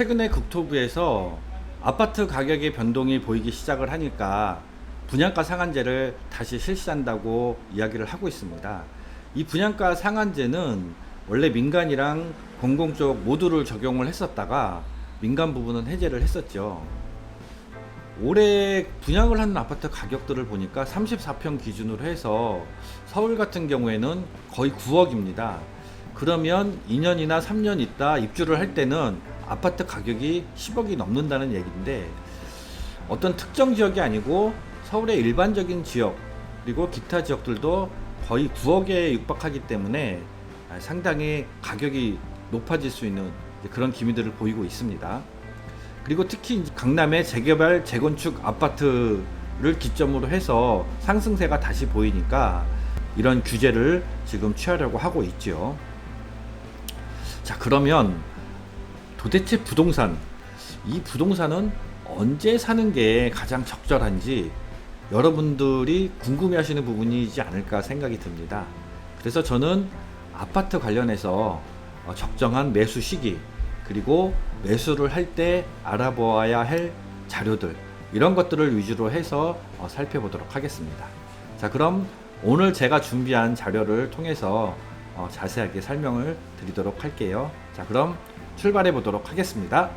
최근에 국토부에서 아파트 가격의 변동이 보이기 시작을 하니까 분양가 상한제를 다시 실시한다고 이야기를 하고 있습니다. 이 분양가 상한제는 원래 민간이랑 공공 쪽 모두를 적용을 했었다가 민간 부분은 해제를 했었죠. 올해 분양을 하는 아파트 가격들을 보니까 34평 기준으로 해서 서울 같은 경우에는 거의 9억입니다. 그러면 2년이나 3년 있다 입주를 할 때는 아파트 가격이 10억이 넘는다는 얘기인데, 어떤 특정 지역이 아니고 서울의 일반적인 지역 그리고 기타 지역들도 거의 9억에 육박하기 때문에 상당히 가격이 높아질 수 있는 그런 기미들을 보이고 있습니다. 그리고 특히 강남의 재개발 재건축 아파트를 기점으로 해서 상승세가 다시 보이니까 이런 규제를 지금 취하려고 하고 있죠. 자, 그러면 도대체 이 부동산은 언제 사는 게 가장 적절한지 여러분들이 궁금해 하시는 부분이지 않을까 생각이 듭니다. 그래서 저는 아파트 관련해서 적정한 매수 시기, 그리고 매수를 할 때 알아보아야 할 자료들, 이런 것들을 위주로 해서 살펴보도록 하겠습니다. 자, 그럼 오늘 제가 준비한 자료를 통해서 자세하게 설명을 드리도록 할게요. 자, 그럼 출발해 보도록 하겠습니다.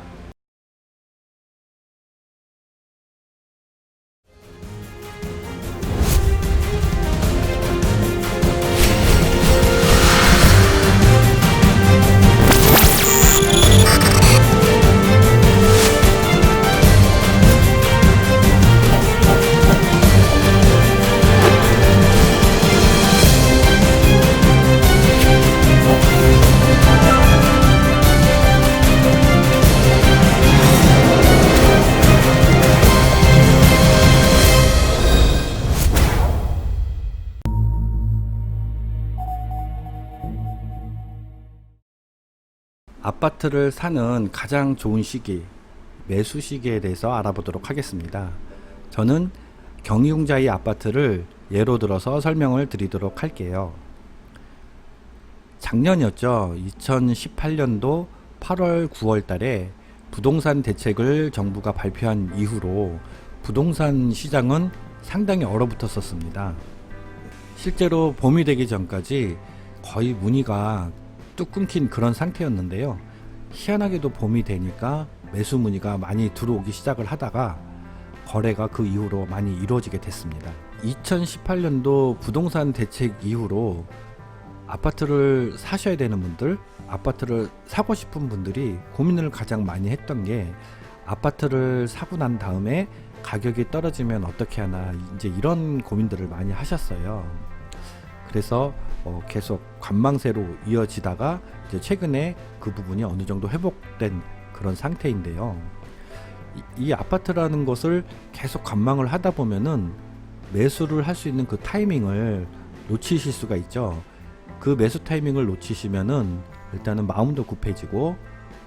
아파트를 사는 가장 좋은 시기, 매수 시기에 대해서 알아보도록 하겠습니다. 저는 경유자의 아파트를 예로 들어서 설명을 드리도록 할게요. 작년이었죠. 2018년도 8월 9월 달에 부동산 대책을 정부가 발표한 이후로 부동산 시장은 상당히 얼어붙었었습니다. 실제로 봄이 되기 전까지 거의 문의가 뚝 끊긴 그런 상태였는데요. 희한하게도 봄이 되니까 매수 문의가 많이 들어오기 시작을 하다가 거래가 그 이후로 많이 이루어지게 됐습니다. 2018년도 부동산 대책 이후로 아파트를 사셔야 되는 분들, 아파트를 사고 싶은 분들이 고민을 가장 많이 했던 게, 아파트를 사고 난 다음에 가격이 떨어지면 어떻게 하나, 이제 이런 고민들을 많이 하셨어요. 그래서 계속 관망세로 이어지다가 이제 최근에 그 부분이 어느 정도 회복된 그런 상태인데요. 이 아파트라는 것을 계속 관망을 하다 보면은 매수를 할 수 있는 그 타이밍을 놓치실 수가 있죠. 그 매수 타이밍을 놓치시면은 일단은 마음도 급해지고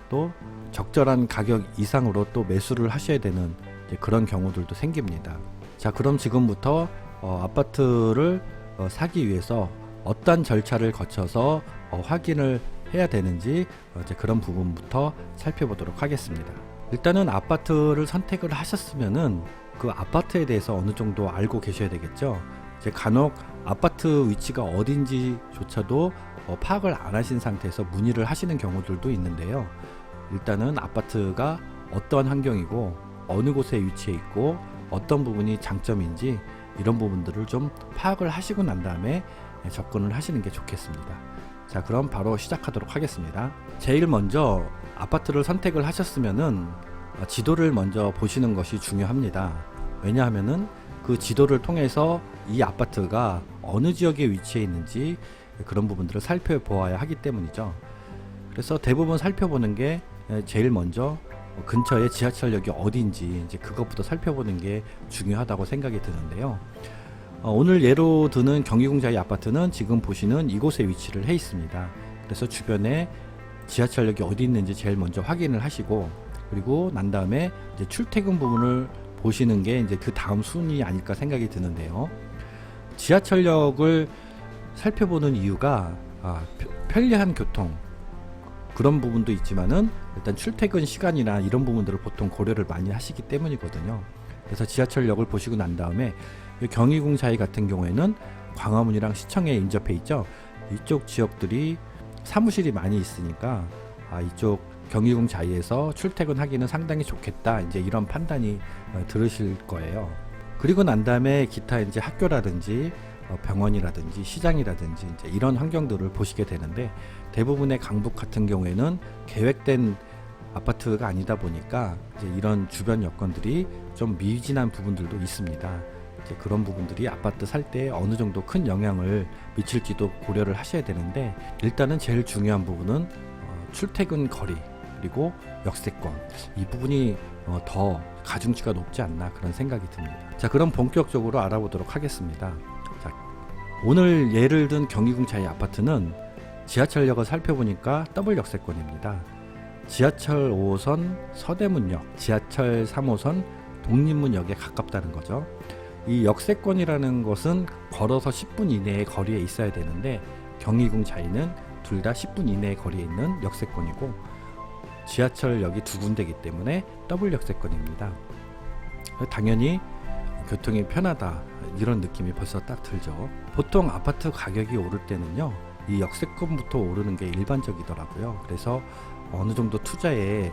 또 적절한 가격 이상으로 또 매수를 하셔야 되는 그런 경우들도 생깁니다. 자, 그럼 지금부터 아파트를 사기 위해서 어떤 절차를 거쳐서 확인을 해야 되는지 이제 그런 부분부터 살펴보도록 하겠습니다. 일단은 아파트를 선택을 하셨으면은 그 아파트에 대해서 어느 정도 알고 계셔야 되겠죠. 이제 간혹 아파트 위치가 어딘지조차도 파악을 안 하신 상태에서 문의를 하시는 경우들도 있는데요. 일단은 아파트가 어떤 환경이고 어느 곳에 위치해 있고 어떤 부분이 장점인지 이런 부분들을 좀 파악을 하시고 난 다음에 접근을 하시는 게 좋겠습니다. 자, 그럼 바로 시작하도록 하겠습니다. 제일 먼저 아파트를 선택을 하셨으면은 지도를 먼저 보시는 것이 중요합니다. 왜냐하면은 그 지도를 통해서 이 아파트가 어느 지역에 위치해 있는지 그런 부분들을 살펴보아야 하기 때문이죠. 그래서 대부분 살펴보는 게 제일 먼저 근처에 지하철역이 어딘지 이제 그것부터 살펴보는 게 중요하다고 생각이 드는데요. 오늘 예로 드는 경기공자의 아파트는 지금 보시는 이곳에 위치를 해 있습니다. 그래서 주변에 지하철역이 어디 있는지 제일 먼저 확인을 하시고, 그리고 난 다음에 이제 출퇴근 부분을 보시는 게 이제 그 다음 순위 아닐까 생각이 드는데요. 지하철역을 살펴보는 이유가 편리한 교통, 그런 부분도 있지만은 일단 출퇴근 시간이나 이런 부분들을 보통 고려를 많이 하시기 때문이거든요. 그래서 지하철역을 보시고 난 다음에 경희궁자이 같은 경우에는 광화문이랑 시청에 인접해 있죠. 이쪽 지역들이 사무실이 많이 있으니까 이쪽 경희궁자이에서 출퇴근하기는 상당히 좋겠다, 이제 이런 판단이 들으실 거예요. 그리고 난 다음에 기타 이제 학교라든지 병원이라든지 시장이라든지 이제 이런 환경들을 보시게 되는데, 대부분의 강북 같은 경우에는 계획된 아파트가 아니다 보니까 이제 이런 주변 여건들이 좀 미진한 부분들도 있습니다. 이제 그런 부분들이 아파트 살 때 어느 정도 큰 영향을 미칠지도 고려를 하셔야 되는데, 일단은 제일 중요한 부분은 출퇴근 거리 그리고 역세권, 이 부분이 더 가중치가 높지 않나 그런 생각이 듭니다. 자, 그럼 본격적으로 알아보도록 하겠습니다. 자, 오늘 예를 든 경희궁자이 아파트는 지하철역을 살펴보니까 더블 역세권입니다. 지하철 5호선 서대문역, 지하철 3호선 독립문역에 가깝다는 거죠. 이 역세권이라는 것은 걸어서 10분 이내의 거리에 있어야 되는데, 경희궁자이는 둘 다 10분 이내의 거리에 있는 역세권이고, 지하철역이 두 군데이기 때문에 더블 역세권입니다. 당연히 교통이 편하다, 이런 느낌이 벌써 딱 들죠. 보통 아파트 가격이 오를 때는요, 이 역세권부터 오르는 게 일반적이더라고요. 그래서 어느 정도 투자에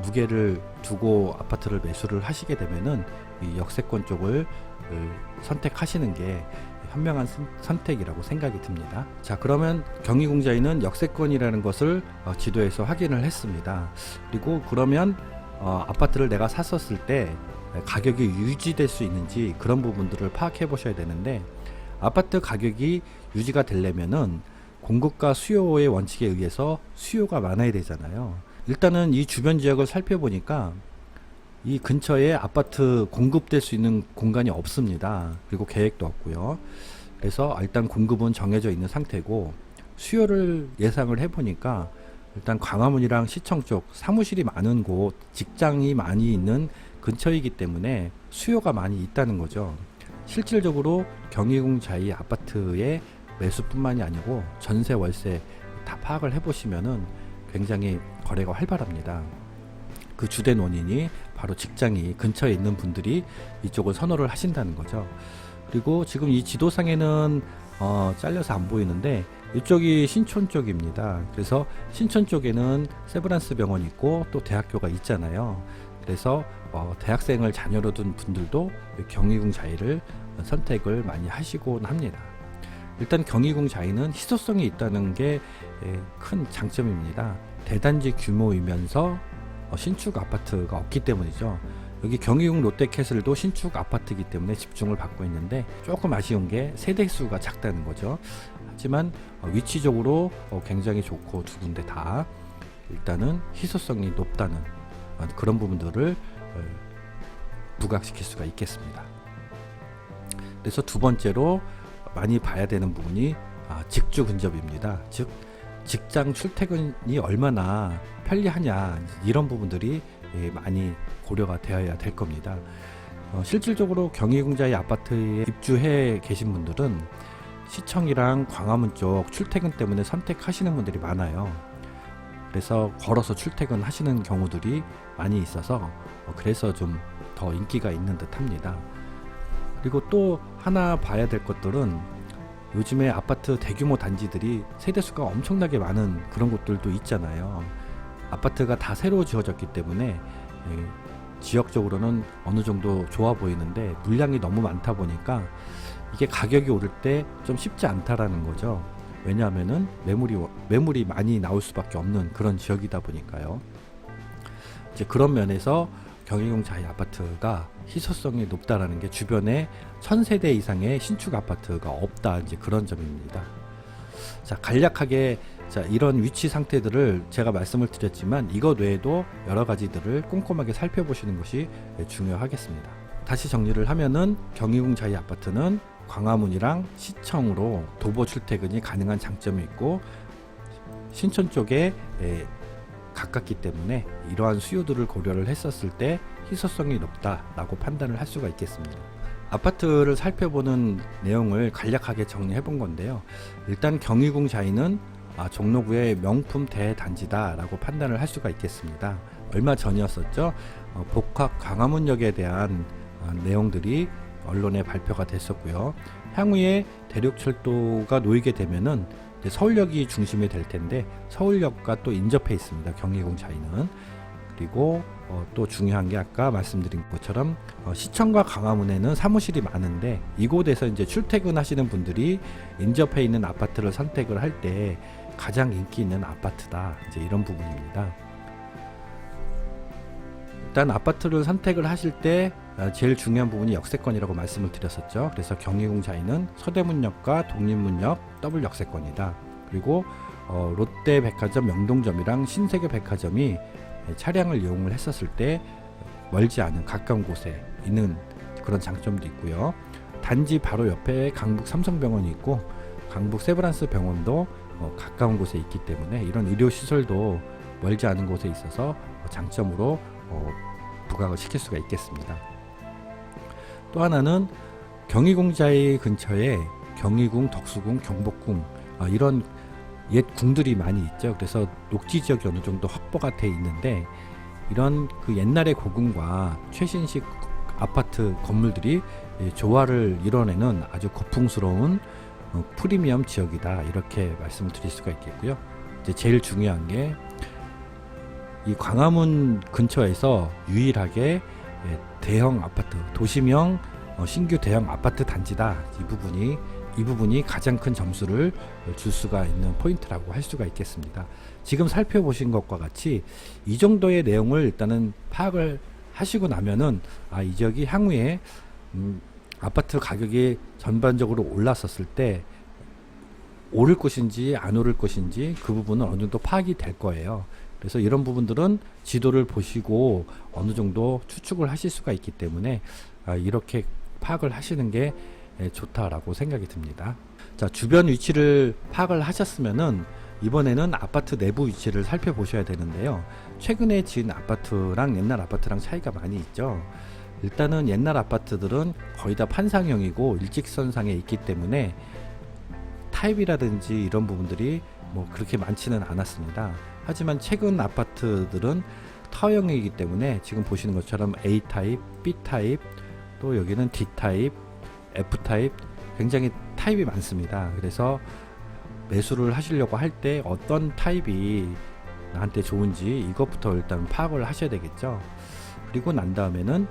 무게를 두고 아파트를 매수를 하시게 되면은 이 역세권 쪽을 선택하시는 게 현명한 선택이라고 생각이 듭니다. 자, 그러면 경희궁자이는 역세권이라는 것을 지도에서 확인을 했습니다. 그리고 그러면 아파트를 내가 샀었을 때 가격이 유지될 수 있는지 그런 부분들을 파악해 보셔야 되는데, 아파트 가격이 유지가 되려면은 공급과 수요의 원칙에 의해서 수요가 많아야 되잖아요. 일단은 이 주변 지역을 살펴보니까 이 근처에 아파트 공급될 수 있는 공간이 없습니다. 그리고 계획도 없고요. 그래서 일단 공급은 정해져 있는 상태고, 수요를 예상을 해보니까 일단 광화문이랑 시청 쪽 사무실이 많은 곳, 직장이 많이 있는 근처이기 때문에 수요가 많이 있다는 거죠. 실질적으로 경희궁자이 아파트의 매수뿐만이 아니고 전세, 월세 다 파악을 해보시면은 굉장히 거래가 활발합니다. 그 주된 원인이 바로 직장이 근처에 있는 분들이 이쪽을 선호를 하신다는 거죠. 그리고 지금 이 지도상에는 잘려서 안 보이는데 이쪽이 신촌 쪽입니다. 그래서 신촌 쪽에는 세브란스 병원이 있고 또 대학교가 있잖아요. 그래서 대학생을 자녀로 둔 분들도 경희궁자이를 선택을 많이 하시곤 합니다. 일단 경희궁자이는 희소성이 있다는 게 큰 장점입니다. 대단지 규모이면서 신축 아파트가 없기 때문이죠. 여기 경희궁 롯데캐슬도 신축 아파트이기 때문에 집중을 받고 있는데, 조금 아쉬운 게 세대수가 작다는 거죠. 하지만 위치적으로 굉장히 좋고 두 군데 다 일단은 희소성이 높다는 그런 부분들을 부각시킬 수가 있겠습니다. 그래서 두 번째로 많이 봐야 되는 부분이 직주 근접입니다. 즉 직장 출퇴근이 얼마나 편리하냐, 이런 부분들이 많이 고려가 되어야 될 겁니다. 실질적으로 경희궁자이 아파트에 입주해 계신 분들은 시청이랑 광화문 쪽 출퇴근 때문에 선택하시는 분들이 많아요. 그래서 걸어서 출퇴근하시는 경우들이 많이 있어서 그래서 좀 더 인기가 있는 듯 합니다. 그리고 또 하나 봐야 될 것들은, 요즘에 아파트 대규모 단지들이 세대수가 엄청나게 많은 그런 곳들도 있잖아요. 아파트가 다 새로 지어졌기 때문에 지역적으로는 어느 정도 좋아 보이는데 물량이 너무 많다 보니까 이게 가격이 오를 때 좀 쉽지 않다라는 거죠. 왜냐하면은 매물이 많이 나올 수밖에 없는 그런 지역이다 보니까요. 이제 그런 면에서 경희궁자이 아파트가 희소성이 높다라는 게 주변에 1000세대 이상의 신축 아파트가 없다, 이제 그런 점입니다. 자, 간략하게 이런 위치 상태들을 제가 말씀을 드렸지만 이것 외에도 여러 가지들을 꼼꼼하게 살펴보시는 것이 중요하겠습니다. 다시 정리를 하면은 경희궁자이 아파트는 광화문이랑 시청으로 도보 출퇴근이 가능한 장점이 있고, 신촌 쪽에 가깝기 때문에 이러한 수요들을 고려를 했었을 때 희소성이 높다라고 판단을 할 수가 있겠습니다. 아파트를 살펴보는 내용을 간략하게 정리해 본 건데요. 일단 경희궁자이는 종로구의 명품 대단지다 라고 판단을 할 수가 있겠습니다. 얼마 전이었었죠. 복합 광화문역에 대한 내용들이 언론에 발표가 됐었고요. 향후에 대륙철도가 놓이게 되면은 서울역이 중심이 될 텐데 서울역과 또 인접해 있습니다. 경기공사에는. 그리고 또 중요한 게 아까 말씀드린 것처럼 시청과 광화문에는 사무실이 많은데 이곳에서 이제 출퇴근하시는 분들이 인접해 있는 아파트를 선택을 할 때 가장 인기 있는 아파트다. 이제 이런 부분입니다. 일단 아파트를 선택을 하실 때 제일 중요한 부분이 역세권이라고 말씀을 드렸었죠. 그래서 경기공사에는 서대문역과 독립문역 더블 역세권이다. 그리고 롯데백화점 명동점이랑 신세계백화점이 차량을 이용을 했었을 때 멀지 않은 가까운 곳에 있는 그런 장점도 있고요. 단지 바로 옆에 강북 삼성병원이 있고 강북 세브란스 병원도 가까운 곳에 있기 때문에 이런 의료시설도 멀지 않은 곳에 있어서 장점으로 부각을 시킬 수가 있겠습니다. 또 하나는 경희궁자의 근처에 경희궁, 덕수궁, 경복궁 이런 옛 궁들이 많이 있죠. 그래서 녹지 지역이 어느 정도 확보가 돼 있는데 이런 그 옛날의 고궁과 최신식 아파트 건물들이 조화를 이뤄내는 아주 고풍스러운 프리미엄 지역이다. 이렇게 말씀을 드릴 수가 있겠고요. 이제 제일 중요한 게 이 광화문 근처에서 유일하게 대형 아파트, 도심형 신규 대형 아파트 단지다. 이 부분이 가장 큰 점수를 줄 수가 있는 포인트라고 할 수가 있겠습니다. 지금 살펴보신 것과 같이 이 정도의 내용을 일단은 파악을 하시고 나면은 이 지역이 향후에 아파트 가격이 전반적으로 올랐었을 때 오를 것인지 안 오를 것인지 그 부분은 어느 정도 파악이 될 거예요. 그래서 이런 부분들은 지도를 보시고 어느 정도 추측을 하실 수가 있기 때문에 이렇게 파악을 하시는 게 좋다라고 생각이 듭니다. 자, 주변 위치를 파악을 하셨으면은 이번에는 아파트 내부 위치를 살펴보셔야 되는데요. 최근에 지은 아파트랑 옛날 아파트랑 차이가 많이 있죠. 일단은 옛날 아파트들은 거의 다 판상형이고 일직선상에 있기 때문에 타입이라든지 이런 부분들이 뭐 그렇게 많지는 않았습니다. 하지만 최근 아파트들은 타형이기 때문에 지금 보시는 것처럼 A타입, B타입, 또 여기는 D타입, F타입 굉장히 타입이 많습니다. 그래서 매수를 하시려고 할 때 어떤 타입이 나한테 좋은지 이것부터 일단 파악을 하셔야 되겠죠. 그리고 난 다음에는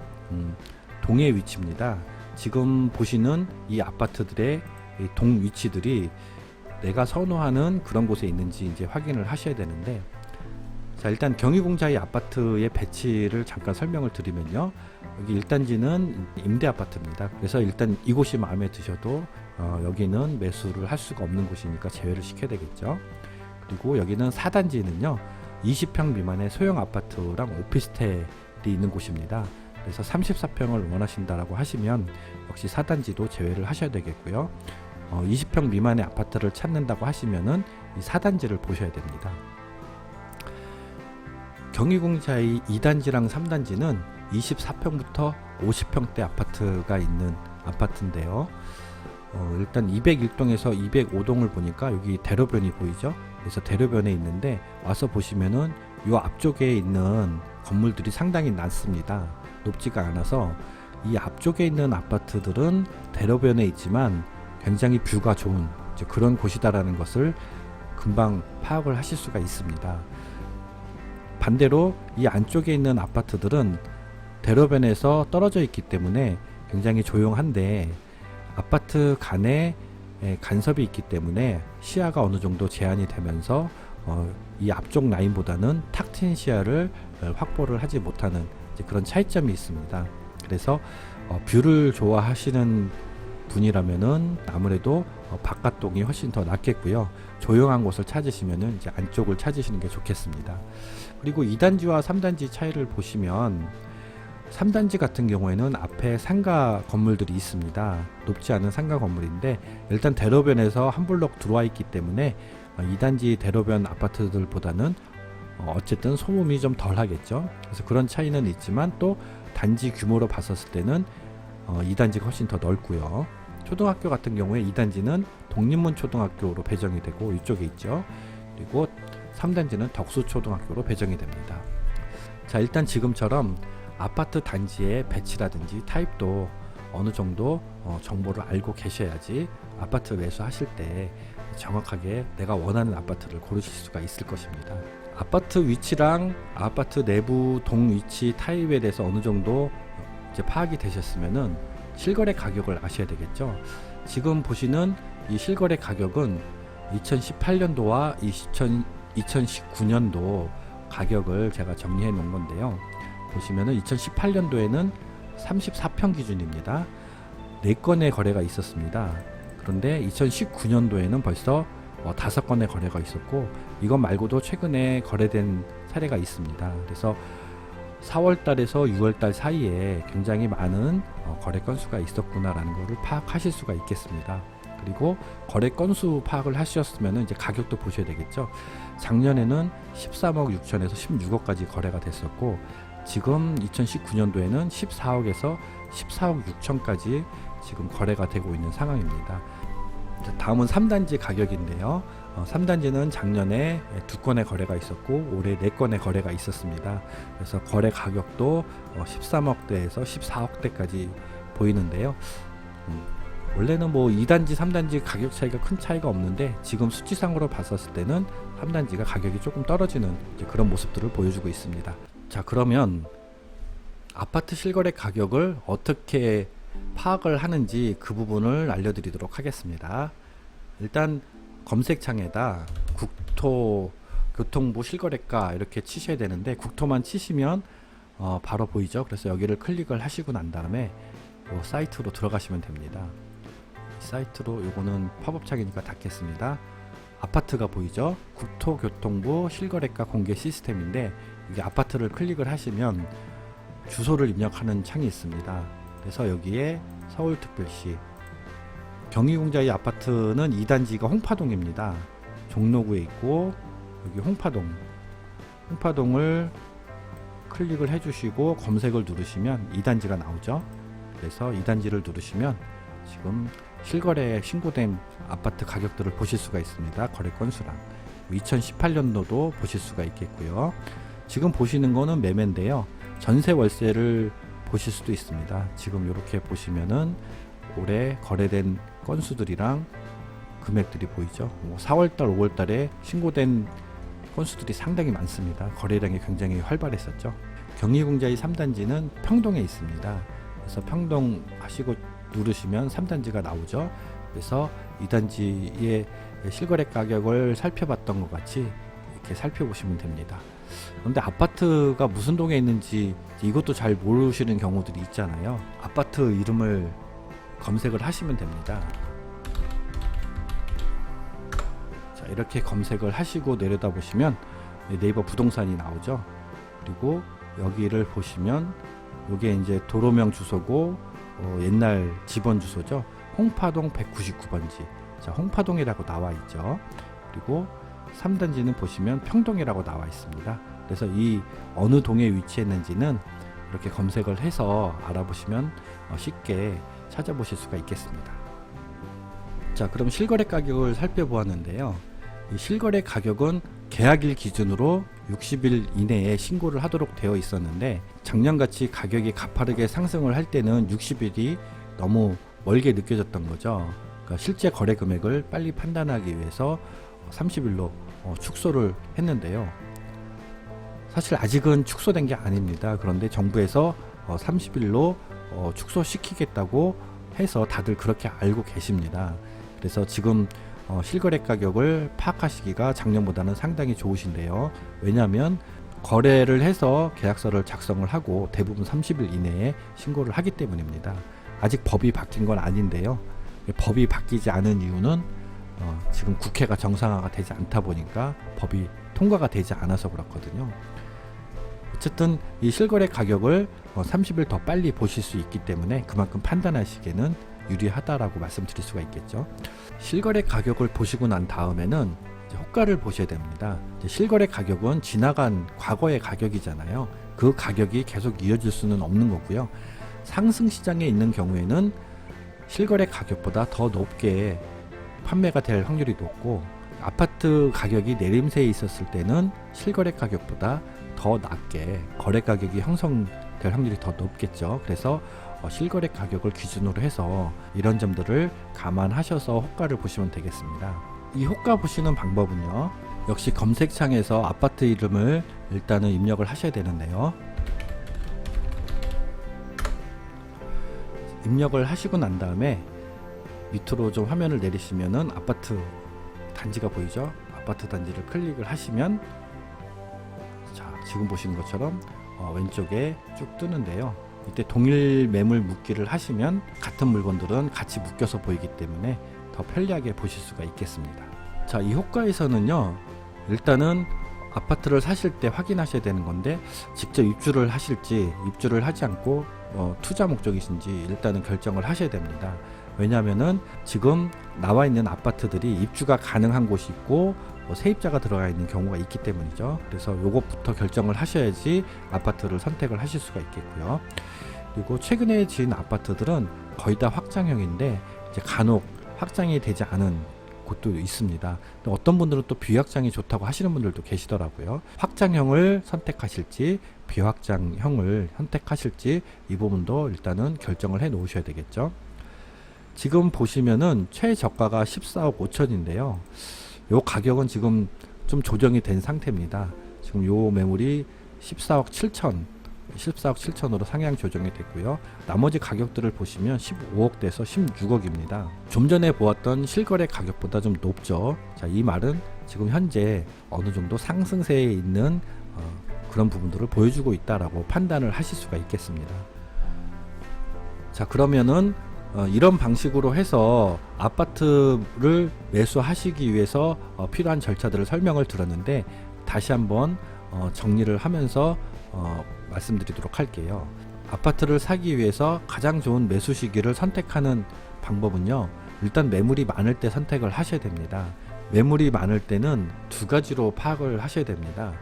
동의 위치입니다. 지금 보시는 이 아파트들의 동 위치들이 내가 선호하는 그런 곳에 있는지 이제 확인을 하셔야 되는데, 자, 일단 경희궁자의 아파트의 배치를 잠깐 설명을 드리면요. 여기 1단지는 임대 아파트입니다. 그래서 일단 이곳이 마음에 드셔도 여기는 매수를 할 수가 없는 곳이니까 제외를 시켜야 되겠죠. 그리고 여기는 4단지는요. 20평 미만의 소형 아파트랑 오피스텔이 있는 곳입니다. 그래서 34평을 원하신다라고 하시면 역시 4단지도 제외를 하셔야 되겠고요. 20평 미만의 아파트를 찾는다고 하시면은 이 4단지를 보셔야 됩니다. 경희궁자의 2단지랑 3단지는 24평부터 50평대 아파트가 있는 아파트인데요. 일단 201동에서 205동을 보니까 여기 대로변이 보이죠? 그래서 대로변에 있는데 와서 보시면은 요 앞쪽에 있는 건물들이 상당히 낮습니다. 높지가 않아서 이 앞쪽에 있는 아파트들은 대로변에 있지만 굉장히 뷰가 좋은 그런 곳이다라는 것을 금방 파악을 하실 수가 있습니다. 반대로 이 안쪽에 있는 아파트들은 대로변에서 떨어져 있기 때문에 굉장히 조용한데 아파트 간에 간섭이 있기 때문에 시야가 어느 정도 제한이 되면서 이 앞쪽 라인보다는 탁 트인 시야를 확보를 하지 못하는 그런 차이점이 있습니다. 그래서 뷰를 좋아하시는 분이라면은 아무래도 바깥동이 훨씬 더 낫겠고요. 조용한 곳을 찾으시면은 이제 안쪽을 찾으시는 게 좋겠습니다. 그리고 2단지와 3단지 차이를 보시면 3단지 같은 경우에는 앞에 상가 건물들이 있습니다. 높지 않은 상가 건물인데 일단 대로변에서 한 블록 들어와 있기 때문에 2단지 대로변 아파트들보다는 어쨌든 소음이 좀 덜 하겠죠. 그래서 그런 차이는 있지만 또 단지 규모로 봤었을 때는 2단지가 훨씬 더 넓고요. 초등학교 같은 경우에 2단지는 독립문 초등학교로 배정이 되고 이쪽에 있죠. 그리고 3단지는 덕수초등학교로 배정이 됩니다. 자, 일단 지금처럼 아파트 단지의 배치라든지 타입도 어느 정도 정보를 알고 계셔야지 아파트 매수하실 때 정확하게 내가 원하는 아파트를 고르실 수가 있을 것입니다. 아파트 위치랑 아파트 내부 동 위치 타입에 대해서 어느 정도 이제 파악이 되셨으면은 실거래 가격을 아셔야 되겠죠. 지금 보시는 이 실거래 가격은 2018년도와 2019년도 가격을 제가 정리해 놓은 건데요. 보시면은 2018년도에는 34평 기준입니다. 4건의 거래가 있었습니다. 그런데 2019년도에는 벌써 5건의 거래가 있었고, 이것 말고도 최근에 거래된 사례가 있습니다. 그래서 4월달에서 6월달 사이에 굉장히 많은 거래 건수가 있었구나라는 것을 파악하실 수가 있겠습니다. 그리고 거래 건수 파악을 하셨으면 이제 가격도 보셔야 되겠죠. 작년에는 13억 6천에서 16억까지 거래가 됐었고, 지금 2019년도에는 14억에서 14억 6천까지 지금 거래가 되고 있는 상황입니다. 다음은 3단지 가격인데요. 3단지는 작년에 2건의 거래가 있었고 올해 4건의 거래가 있었습니다. 그래서 거래 가격도 13억대에서 14억대까지 보이는데요. 원래는 뭐 2단지, 3단지 가격 차이가 큰 차이가 없는데 지금 수치상으로 봤었을 때는 3단지가 가격이 조금 떨어지는 그런 모습들을 보여주고 있습니다. 자, 그러면 아파트 실거래 가격을 어떻게 파악을 하는지 그 부분을 알려드리도록 하겠습니다. 일단 검색창에다 국토교통부 실거래가 이렇게 치셔야 되는데, 국토만 치시면 바로 보이죠. 그래서 여기를 클릭을 하시고 난 다음에 이 사이트로 들어가시면 됩니다. 이 사이트로, 요거는 팝업창이니까 닫겠습니다. 아파트가 보이죠. 국토교통부 실거래가 공개 시스템인데, 이게 아파트를 클릭을 하시면 주소를 입력하는 창이 있습니다. 그래서 여기에 서울특별시 경희공자의 아파트는 2단지가 홍파동입니다. 종로구에 있고, 여기 홍파동을 클릭을 해주시고 검색을 누르시면 2단지가 나오죠. 그래서 2단지를 누르시면 지금 실거래에 신고된 아파트 가격들을 보실 수가 있습니다. 거래 건수랑 2018년도도 보실 수가 있겠고요. 지금 보시는 거는 매매인데요. 전세 월세를 보실 수도 있습니다. 지금 이렇게 보시면은 올해 거래된 건수들이랑 금액들이 보이죠. 4월달, 5월달에 신고된 건수들이 상당히 많습니다. 거래량이 굉장히 활발했었죠. 경희공자의 3단지는 평동에 있습니다. 그래서 평동 하시고 누르시면 3단지가 나오죠. 그래서 2단지의 실거래 가격을 살펴봤던 것 같이 이렇게 살펴보시면 됩니다. 그런데 아파트가 무슨 동에 있는지 이것도 잘 모르시는 경우들이 있잖아요. 아파트 이름을 검색을 하시면 됩니다. 자, 이렇게 검색을 하시고 내려다 보시면 네이버 부동산이 나오죠. 그리고 여기를 보시면 이게 이제 도로명 주소고 옛날 집원 주소죠. 홍파동 199번지. 자, 홍파동이라고 나와 있죠. 그리고 3단지는 보시면 평동이라고 나와 있습니다. 그래서 이 어느 동에 위치했는지는 이렇게 검색을 해서 알아보시면 쉽게 찾아보실 수가 있겠습니다. 자, 그럼 실거래 가격을 살펴보았는데요. 이 실거래 가격은 계약일 기준으로 60일 이내에 신고를 하도록 되어 있었는데, 작년같이 가격이 가파르게 상승을 할 때는 60일이 너무 멀게 느껴졌던 거죠. 그러니까 실제 거래 금액을 빨리 판단하기 위해서 30일로 축소를 했는데요. 사실 아직은 축소된 게 아닙니다. 그런데 정부에서 30일로 축소시키겠다고 해서 다들 그렇게 알고 계십니다. 그래서 지금 실거래 가격을 파악하시기가 작년보다는 상당히 좋으신데요. 왜냐하면 거래를 해서 계약서를 작성을 하고 대부분 30일 이내에 신고를 하기 때문입니다. 아직 법이 바뀐 건 아닌데요. 법이 바뀌지 않은 이유는 지금 국회가 정상화가 되지 않다 보니까 법이 통과가 되지 않아서 그렇거든요. 어쨌든 이 실거래 가격을 30일 더 빨리 보실 수 있기 때문에 그만큼 판단하시기에는 유리하다라고 말씀드릴 수가 있겠죠. 실거래 가격을 보시고 난 다음에는 이제 호가를 보셔야 됩니다. 이제 실거래 가격은 지나간 과거의 가격이잖아요. 그 가격이 계속 이어질 수는 없는 거고요. 상승 시장에 있는 경우에는 실거래 가격보다 더 높게 판매가 될 확률이 높고, 아파트 가격이 내림세에 있었을 때는 실거래 가격보다 더 낮게 거래 가격이 형성될 확률이 더 높겠죠. 그래서 실거래 가격을 기준으로 해서 이런 점들을 감안하셔서 호가를 보시면 되겠습니다. 이 호가 보시는 방법은요, 역시 검색창에서 아파트 이름을 일단은 입력을 하셔야 되는데요, 입력을 하시고 난 다음에 밑으로 좀 화면을 내리시면은 아파트 단지가 보이죠? 아파트 단지를 클릭을 하시면, 자, 지금 보시는 것처럼 왼쪽에 쭉 뜨는데요, 이때 동일 매물 묶기를 하시면 같은 물건들은 같이 묶여서 보이기 때문에 더 편리하게 보실 수가 있겠습니다. 자, 이 호가에서는요, 일단은 아파트를 사실 때 확인하셔야 되는 건데, 직접 입주를 하실지 입주를 하지 않고 투자 목적이신지 일단은 결정을 하셔야 됩니다. 왜냐하면은 지금 나와 있는 아파트들이 입주가 가능한 곳이 있고 세입자가 들어가 있는 경우가 있기 때문이죠. 그래서 요것부터 결정을 하셔야지 아파트를 선택을 하실 수가 있겠고요. 그리고 최근에 지은 아파트들은 거의 다 확장형인데 이제 간혹 확장이 되지 않은 곳도 있습니다. 어떤 분들은 또 비확장이 좋다고 하시는 분들도 계시더라고요. 확장형을 선택하실지 비확장형을 선택하실지 이 부분도 일단은 결정을 해 놓으셔야 되겠죠. 지금 보시면은 최저가가 14억 5천인데요. 요 가격은 지금 좀 조정이 된 상태입니다. 지금 요 매물이 14억 7천으로 상향 조정이 됐고요. 나머지 가격들을 보시면 15억대에서 16억입니다. 좀 전에 보았던 실거래 가격보다 좀 높죠. 자, 이 말은 지금 현재 어느 정도 상승세에 있는 그런 부분들을 보여주고 있다라고 판단을 하실 수가 있겠습니다. 자, 그러면은 이런 방식으로 해서 아파트를 매수하시기 위해서 필요한 절차들을 설명을 드렸는데, 다시 한번 정리를 하면서 말씀드리도록 할게요. 아파트를 사기 위해서 가장 좋은 매수 시기를 선택하는 방법은요, 일단 매물이 많을 때 선택을 하셔야 됩니다. 매물이 많을 때는 두 가지로 파악을 하셔야 됩니다.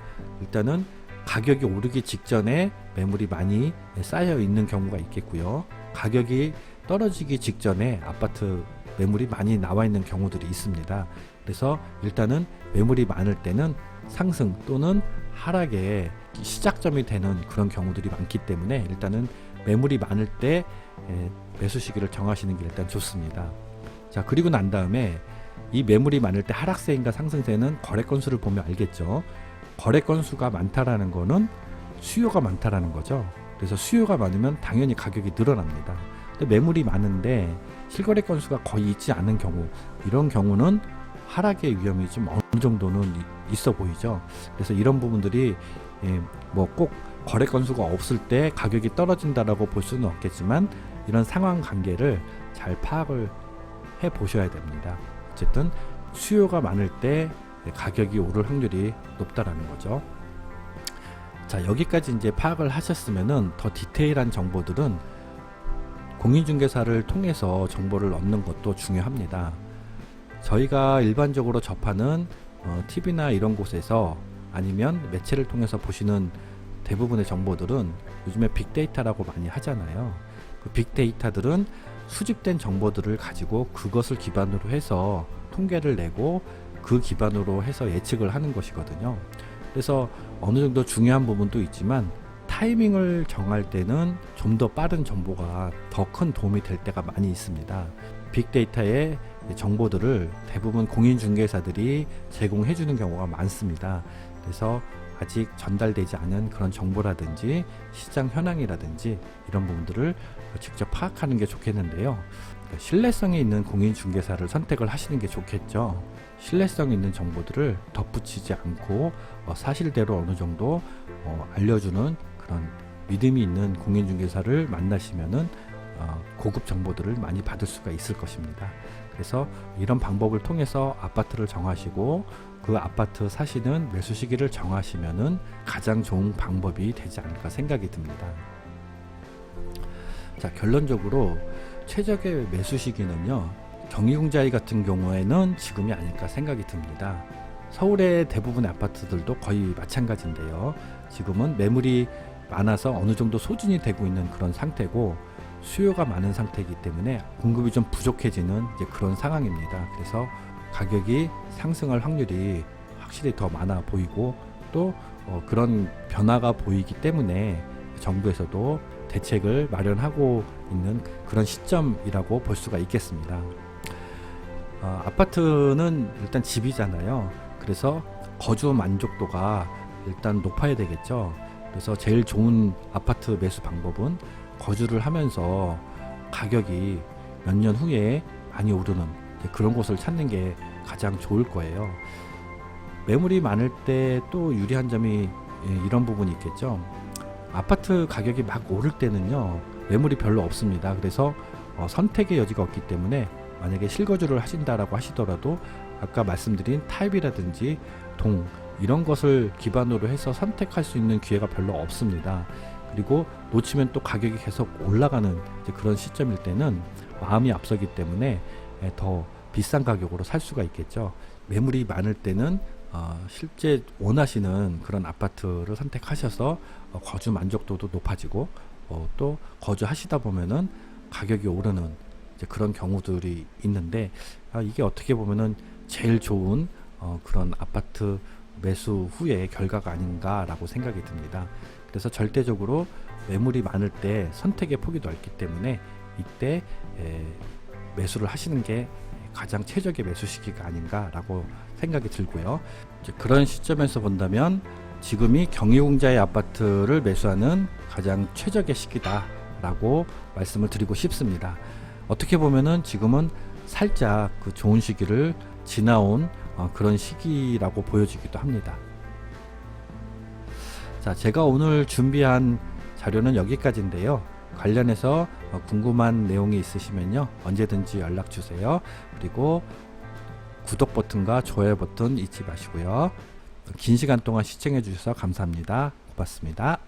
일단은 가격이 오르기 직전에 매물이 많이 쌓여 있는 경우가 있겠고요. 가격이 떨어지기 직전에 아파트 매물이 많이 나와 있는 경우들이 있습니다. 그래서 일단은 매물이 많을 때는 상승 또는 하락의 시작점이 되는 그런 경우들이 많기 때문에 일단은 매물이 많을 때 매수 시기를 정하시는 게 일단 좋습니다. 자, 그리고 난 다음에 이 매물이 많을 때 하락세인가 상승세는 거래 건수를 보면 알겠죠. 거래 건수가 많다라는 거는 수요가 많다라는 거죠. 그래서 수요가 많으면 당연히 가격이 늘어납니다. 근데 매물이 많은데 실거래 건수가 거의 있지 않은 경우, 이런 경우는 하락의 위험이 좀 어느 정도는 있어 보이죠. 그래서 이런 부분들이 뭐 꼭 거래 건수가 없을 때 가격이 떨어진다라고 볼 수는 없겠지만 이런 상황 관계를 잘 파악을 해 보셔야 됩니다. 어쨌든 수요가 많을 때 가격이 오를 확률이 높다라는 거죠. 자, 여기까지 이제 파악을 하셨으면은 더 디테일한 정보들은 공인중개사를 통해서 정보를 얻는 것도 중요합니다. 저희가 일반적으로 접하는 TV나 이런 곳에서 아니면 매체를 통해서 보시는 대부분의 정보들은 요즘에 빅데이터라고 많이 하잖아요. 그 빅데이터들은 수집된 정보들을 가지고 그것을 기반으로 해서 통계를 내고 그 기반으로 해서 예측을 하는 것이거든요. 그래서 어느 정도 중요한 부분도 있지만 타이밍을 정할 때는 좀 더 빠른 정보가 더 큰 도움이 될 때가 많이 있습니다. 빅데이터의 정보들을 대부분 공인중개사들이 제공해 주는 경우가 많습니다. 그래서 아직 전달되지 않은 그런 정보라든지 시장 현황이라든지 이런 부분들을 직접 파악하는 게 좋겠는데요. 신뢰성이 있는 공인중개사를 선택을 하시는 게 좋겠죠. 신뢰성 있는 정보들을 덧붙이지 않고 사실대로 어느 정도 알려주는 그런 믿음이 있는 공인중개사를 만나시면은 고급 정보들을 많이 받을 수가 있을 것입니다. 그래서 이런 방법을 통해서 아파트를 정하시고 그 아파트 사시는 매수 시기를 정하시면은 가장 좋은 방법이 되지 않을까 생각이 듭니다. 자, 결론적으로 최적의 매수 시기는요, 경기공자이 같은 경우에는 지금이 아닐까 생각이 듭니다. 서울의 대부분의 아파트들도 거의 마찬가지인데요. 지금은 매물이 많아서 어느 정도 소진이 되고 있는 그런 상태고, 수요가 많은 상태이기 때문에 공급이 좀 부족해지는 이제 그런 상황입니다. 그래서 가격이 상승할 확률이 확실히 더 많아 보이고 또 그런 변화가 보이기 때문에 정부에서도 대책을 마련하고 있는 그런 시점이라고 볼 수가 있겠습니다. 아파트는 일단 집이잖아요. 그래서 거주 만족도가 일단 높아야 되겠죠. 그래서 제일 좋은 아파트 매수 방법은 거주를 하면서 가격이 몇 년 후에 많이 오르는 그런 곳을 찾는 게 가장 좋을 거예요. 매물이 많을 때 또 유리한 점이 이런 부분이 있겠죠. 아파트 가격이 막 오를 때는요, 매물이 별로 없습니다. 그래서 선택의 여지가 없기 때문에 만약에 실거주를 하신다라고 하시더라도 아까 말씀드린 타입이라든지 동 이런 것을 기반으로 해서 선택할 수 있는 기회가 별로 없습니다. 그리고 놓치면 또 가격이 계속 올라가는 그런 시점일 때는 마음이 앞서기 때문에 더 비싼 가격으로 살 수가 있겠죠. 매물이 많을 때는 실제 원하시는 그런 아파트를 선택하셔서 거주 만족도도 높아지고 또 거주하시다 보면은 가격이 오르는 그런 경우들이 있는데 이게 어떻게 보면은 제일 좋은 그런 아파트 매수 후의 결과가 아닌가라고 생각이 듭니다. 그래서 절대적으로 매물이 많을 때 선택의 폭이 넓기 때문에 이때 매수를 하시는 게 가장 최적의 매수 시기가 아닌가라고 생각이 들고요. 이제 그런 시점에서 본다면 지금이 경유공자의 아파트를 매수하는 가장 최적의 시기다라고 말씀을 드리고 싶습니다. 어떻게 보면은 지금은 살짝 그 좋은 시기를 지나온 그런 시기라고 보여지기도 합니다. 자, 제가 오늘 준비한 자료는 여기까지인데요. 관련해서 궁금한 내용이 있으시면요, 언제든지 연락 주세요. 그리고 구독 버튼과 좋아요 버튼 잊지 마시고요. 긴 시간 동안 시청해 주셔서 감사합니다. 고맙습니다.